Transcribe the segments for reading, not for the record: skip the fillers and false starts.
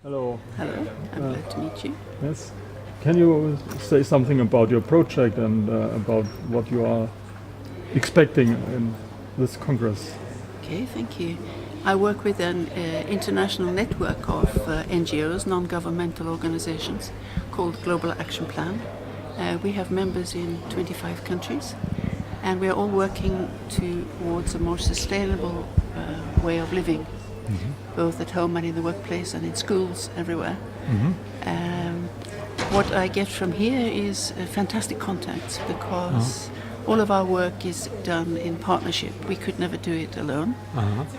Hello. Hello, I'm glad to meet you. Yes. Can you say something about your project and about what you are expecting in this Congress? Okay, thank you. I work with an international network of NGOs, non-governmental organizations, called Global Action Plan. We have members in 25 countries, and we are all working towards a more sustainable way of living, both at home and in the workplace and in schools everywhere. What I get from here is fantastic contacts, because all of our work is done in partnership. We could never do it alone,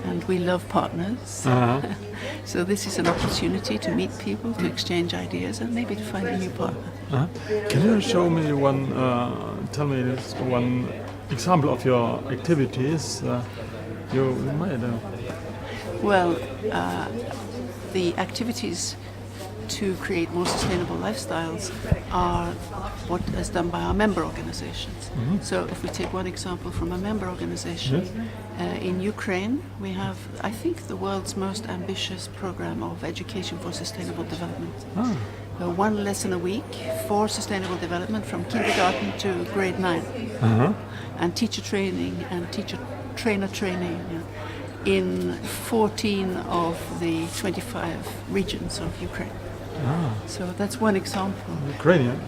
and we love partners. So this is an opportunity to meet people, to exchange ideas, and maybe to find a new partner. Can you show me tell me one example of your activities you made? Well, the activities to create more sustainable lifestyles are what is done by our member organizations. So if we take one example from a member organization, in Ukraine we have, I think, the world's most ambitious program of education for sustainable development. One lesson a week for sustainable development from kindergarten to grade 9. And teacher training and trainer training in 14 of the 25 regions of Ukraine. So that's one example. Ukrainian.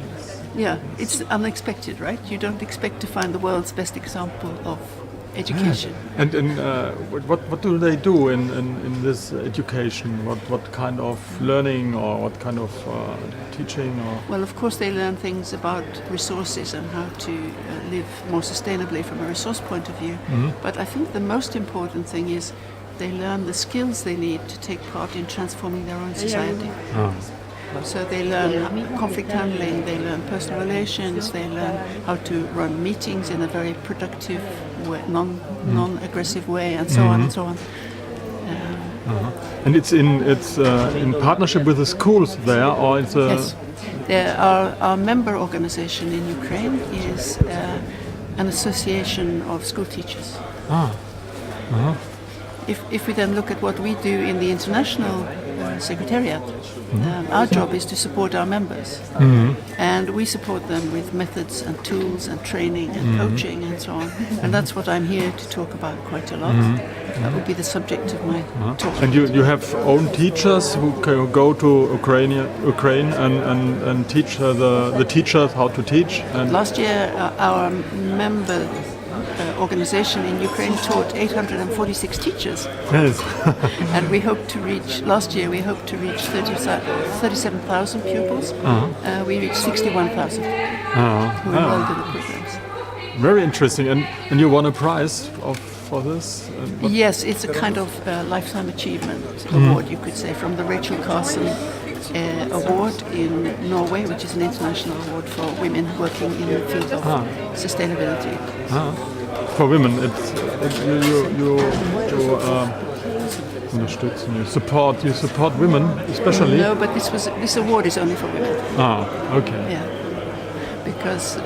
Yeah, it's unexpected, right? You don't expect to find the world's best example of education. And what do they do in this education? What kind of learning or what kind of teaching? Or? Well, of course they learn things about resources and how to live more sustainably from a resource point of view. But I think the most important thing is they learn the skills they need to take part in transforming their own society. So they learn conflict handling, they learn personal relations, they learn how to run meetings in a very productive way, non-aggressive way, and so on and so on. And it's in partnership with the schools there, or it's a... Yes, our member organization in Ukraine is an association of school teachers. If we then look at what we do in the international secretariat, our job is to support our members, and we support them with methods and tools and training and coaching and so on, and that's what I'm here to talk about quite a lot. That will be the subject of my talk. And you have own teachers who go to Ukraine and teach the teachers how to teach? And last year our member organization in Ukraine taught 846 teachers. Yes. And we hope to reach, last year we hoped to reach 37,000 pupils. We reached 61,000 who enrolled in the programs. Very interesting. And you won a prize for this? Yes, it's a kind of lifetime achievement award, you could say, from the Rachel Carson award in Norway, which is an international award for women working in the field of sustainability. For women, you support women especially. No, but this award is only for women. Okay. Yeah, because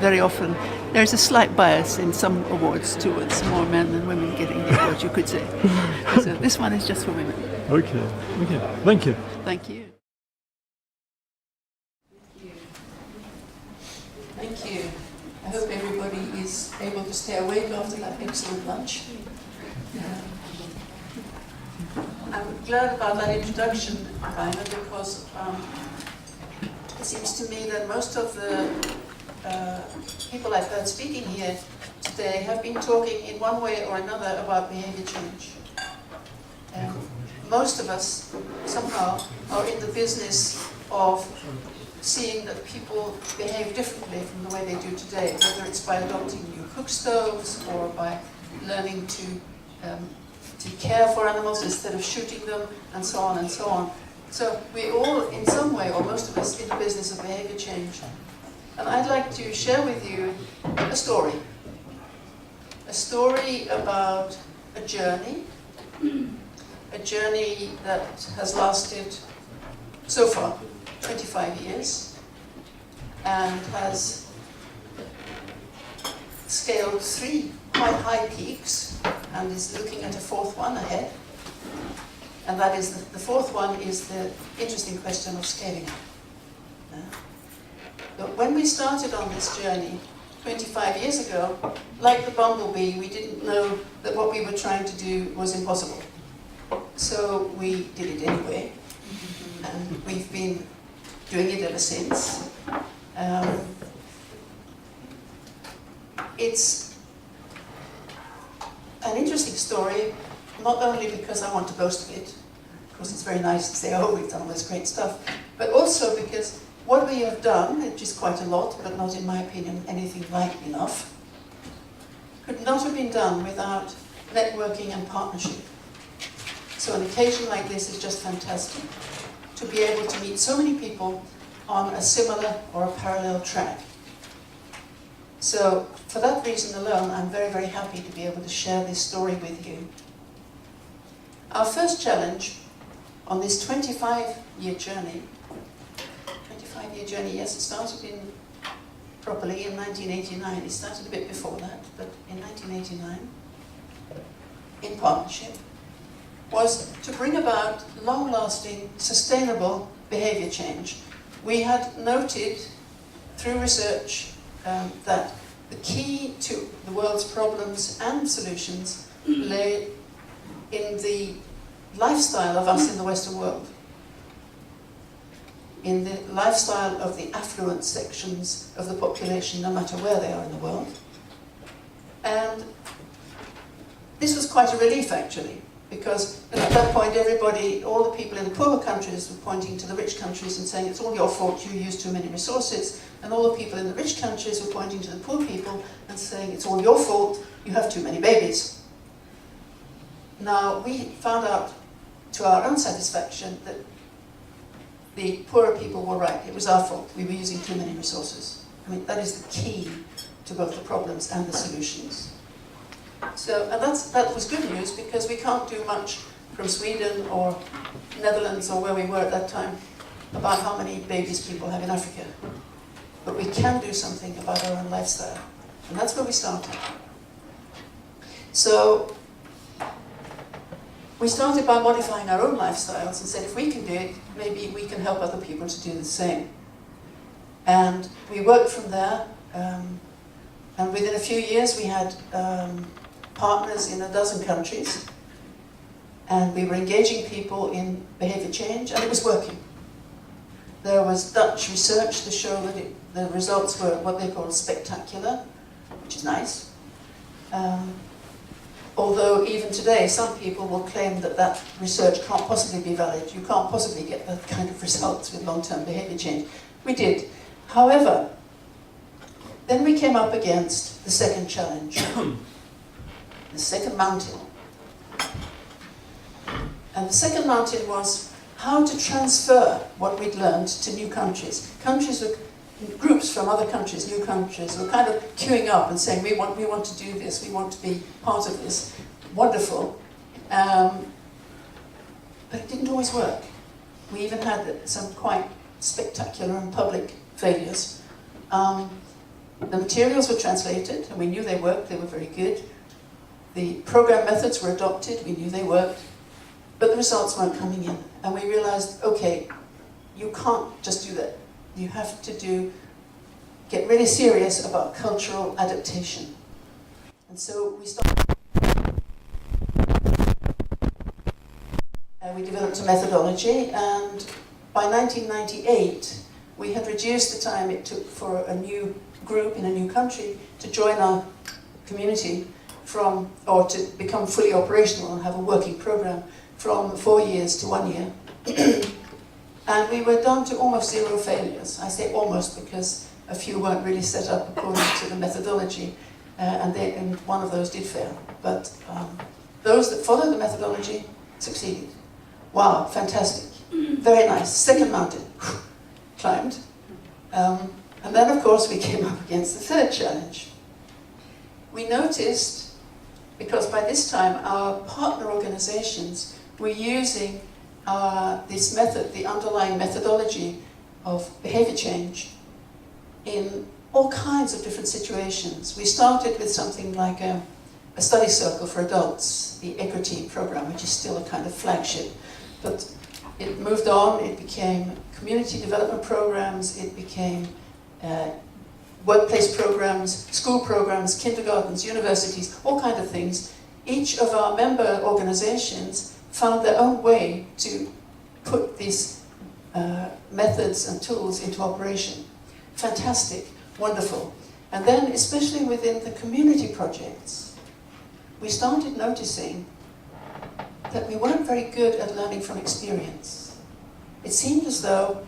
very often there is a slight bias in some awards towards more men than women getting the award, you could say. So this one is just for women. Okay. Thank you. Thank you. Thank you. I hope everybody is able to stay awake after that excellent lunch. I'm glad about that introduction, Rainer, because it seems to me that most of the people I've heard speaking here today have been talking in one way or another about behavior change. Most of us somehow are in the business of seeing that people behave differently from the way they do today, whether it's by adopting new cook stoves or by learning to care for animals instead of shooting them, and so on and so on. So we all, in some way, or most of us, in the business of behavior change. And I'd like to share with you a story. A story about a journey that has lasted, so far, 25 years, and has scaled 3 quite high peaks, and is looking at a 4th one ahead. And that is, the fourth one is the interesting question of scaling up. But when we started on this journey 25 years ago, like the bumblebee, we didn't know that what we were trying to do was impossible. So we did it anyway, and we've been doing it ever since. It's an interesting story, not only because I want to boast of it, because it's very nice to say, oh, we've done all this great stuff, but also because what we have done, which is quite a lot, but not in my opinion anything like enough, could not have been done without networking and partnership. So an occasion like this is just fantastic, to be able to meet so many people on a similar or a parallel track. So for that reason alone, I'm very, very happy to be able to share this story with you. Our first challenge on this 25-year journey, yes, it started properly in 1989. It started a bit before that, but in 1989, in partnership, was to bring about long-lasting, sustainable behavior change. We had noted through research that the key to the world's problems and solutions lay in the lifestyle of us in the Western world, in the lifestyle of the affluent sections of the population, no matter where they are in the world. And this was quite a relief, actually, because at that point everybody, all the people in the poorer countries were pointing to the rich countries and saying, it's all your fault, you use too many resources, and all the people in the rich countries were pointing to the poor people and saying, it's all your fault, you have too many babies. Now, we found out to our own satisfaction that the poorer people were right. It was our fault. We were using too many resources. I mean, that is the key to both the problems and the solutions. So, and that was good news, because we can't do much from Sweden or Netherlands or where we were at that time about how many babies people have in Africa. But we can do something about our own lifestyle. And that's where we started. So, we started by modifying our own lifestyles and said, if we can do it, maybe we can help other people to do the same. And we worked from there, and within a few years we had partners in a dozen countries, and we were engaging people in behavior change, and it was working. There was Dutch research to show that the results were what they call spectacular, which is nice. Although even today, some people will claim that that research can't possibly be valid. You can't possibly get that kind of results with long-term behavior change. We did. However, then we came up against the second challenge, the second mountain. And the second mountain was how to transfer what we'd learned to new countries. Groups from other countries, new countries, were kind of queuing up and saying, we want to do this, we want to be part of this. Wonderful. But it didn't always work. We even had some quite spectacular and public failures. The materials were translated, and we knew they worked, they were very good. The program methods were adopted, we knew they worked, but the results weren't coming in. And we realized, okay, you can't just do that. You have to get really serious about cultural adaptation. And so we started. We developed a methodology, and by 1998, we had reduced the time it took for a new group in a new country to join our community or to become fully operational and have a working program from 4 years to 1 year. And we were down to almost 0 failures. I say almost because a few weren't really set up according to the methodology, and one of those did fail. But those that followed the methodology succeeded. Wow, fantastic. Very nice. Second mountain, climbed. And then, of course, we came up against the third challenge. We noticed, because by this time our partner organizations were using this method, the underlying methodology of behavior change, in all kinds of different situations. We started with something like a study circle for adults, the Equity program, which is still a kind of flagship. But it moved on, it became community development programs, it became workplace programs, school programs, kindergartens, universities, all kinds of things. Each of our member organizations found their own way to put these methods and tools into operation. Fantastic, wonderful. And then, especially within the community projects, we started noticing that we weren't very good at learning from experience. It seemed as though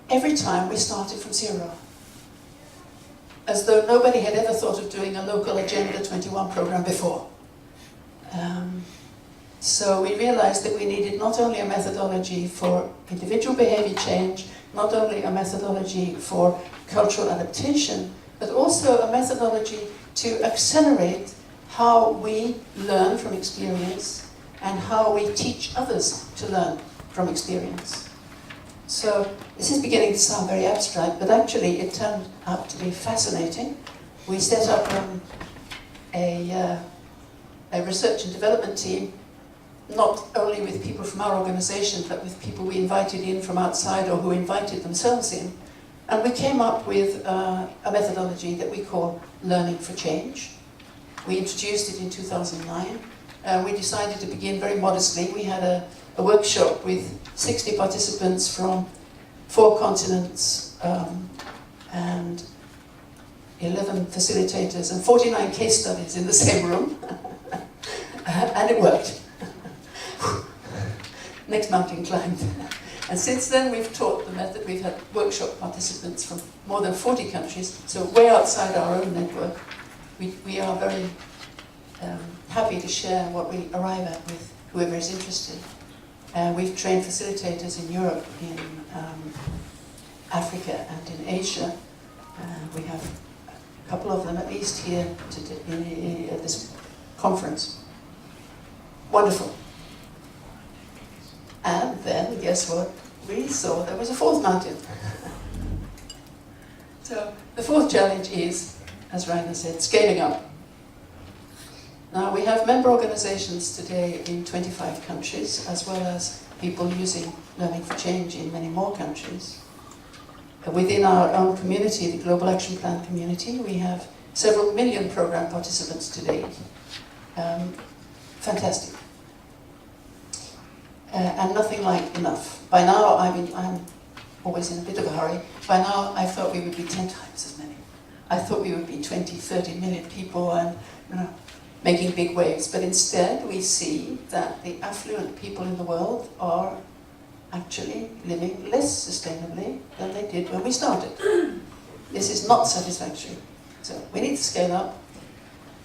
every time we started from zero, as though nobody had ever thought of doing a local Agenda 21 program before. So we realized that we needed not only a methodology for individual behavior change, not only a methodology for cultural adaptation, but also a methodology to accelerate how we learn from experience and how we teach others to learn from experience. So this is beginning to sound very abstract, but actually it turned out to be fascinating. We set up a research and development team, not only with people from our organization, but with people we invited in from outside or who invited themselves in. And we came up with a methodology that we call Learning for Change. We introduced it in 2009. We decided to begin very modestly. We had a workshop with 60 participants from 4 continents and 11 facilitators and 49 case studies in the same room. And it worked. Next mountain climbed. And since then we've taught the method. We've had workshop participants from more than 40 countries, so way outside our own network. We are very happy to share what we arrive at with whoever is interested. We've trained facilitators in Europe, in Africa and in Asia. We have a couple of them at least here at this conference. Wonderful. And then, guess what? We saw there was a 4th mountain. So the 4th challenge is, as Rainer said, scaling up. Now we have member organizations today in 25 countries, as well as people using Learning for Change in many more countries. Within our own community, the Global Action Plan community, we have several million program participants today. Fantastic. And nothing like enough. By now, I'm always in a bit of a hurry. By now, I thought we would be 10 times as many. I thought we would be 20, 30 million people and making big waves. But instead, we see that the affluent people in the world are actually living less sustainably than they did when we started. This is not satisfactory. So we need to scale up.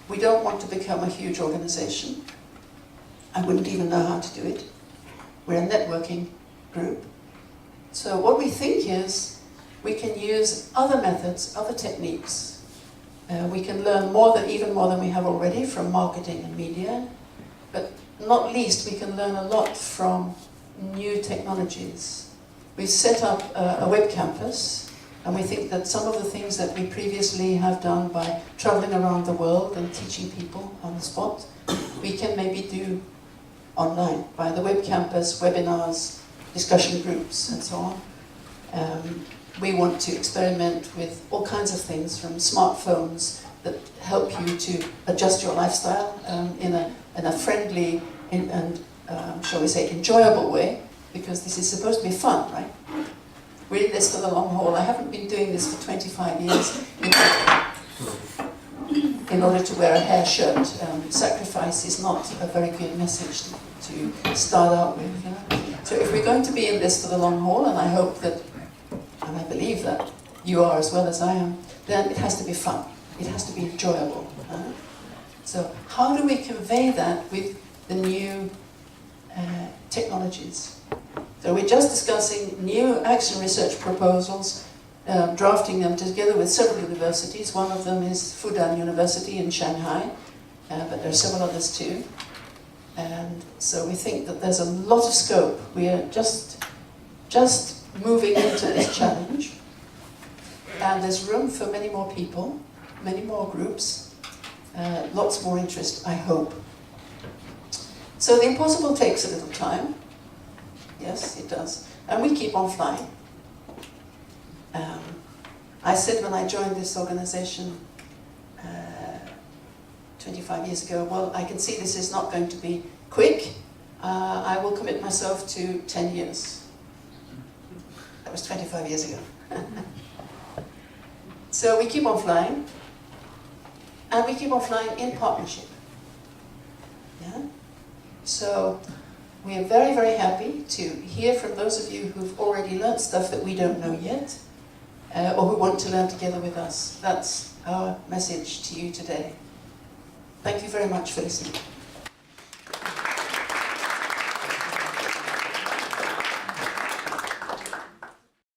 We don't want to become a huge organization. I wouldn't even know how to do it. We're a networking group. So what we think is we can use other methods, other techniques. We can learn even more than we have already from marketing and media. But not least, we can learn a lot from new technologies. We've set up a web campus, and we think that some of the things that we previously have done by traveling around the world and teaching people on the spot, we can maybe do online, by the web campus, webinars, discussion groups, and so on. We want to experiment with all kinds of things, from smartphones that help you to adjust your lifestyle in a friendly and shall we say, enjoyable way, because this is supposed to be fun, right? We're in this for the long haul. I haven't been doing this for 25 years in order to wear a hair shirt. Sacrifice is not a very good message to start out with. So if we're going to be in this for the long haul, and I hope that, and I believe that you are as well as I am, then it has to be fun. It has to be enjoyable. So how do we convey that with the new technologies? So we're just discussing new action research proposals, drafting them together with several universities. One of them is Fudan University in Shanghai, but there are several others too. And so we think that there's a lot of scope. We are just moving into this challenge. And there's room for many more people, many more groups, lots more interest, I hope. So the impossible takes a little time. Yes, it does. And we keep on flying. I said when I joined this organization 25 years ago, well, I can see this is not going to be quick. I will commit myself to 10 years. That was 25 years ago. So we keep on flying, and we keep on flying in partnership. Yeah? So we are very, very happy to hear from those of you who've already learned stuff that we don't know yet, or who want to learn together with us. That's our message to you today. Thank you very much for listening.